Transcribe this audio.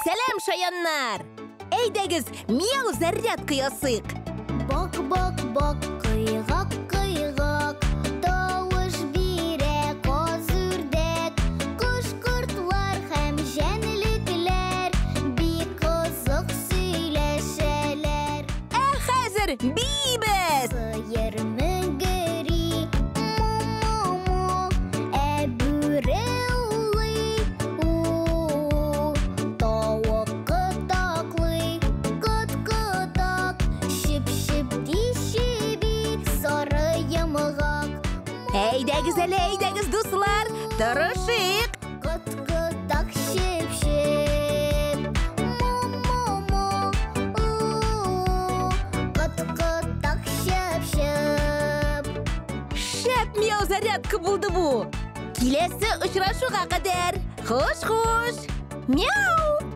сәлем шаяннар. Әйдәгіз, мяу зарядка ясыйк. Бак, кыйгак, тавыш бире козүрдәк. Кош-кортлар һәм җәнлекләр бик кызык сөйләшәләр. Хәзер бибез! Сыер мөгери, му-му-му, бүре улый, тавык кытаклый, кыт-кытак, шип-шип тиши бит, сары йомгак. Әйдәгіз әле, әйдәгіз, дуслар, тырышык. Кыт-кытак, шип-шип, му-му-му, кыт-кытак, шип-шип. Шәп мяу зарядка булды бу. Киләсе очрашуга кадәр. Хуш-хуш. Мяу!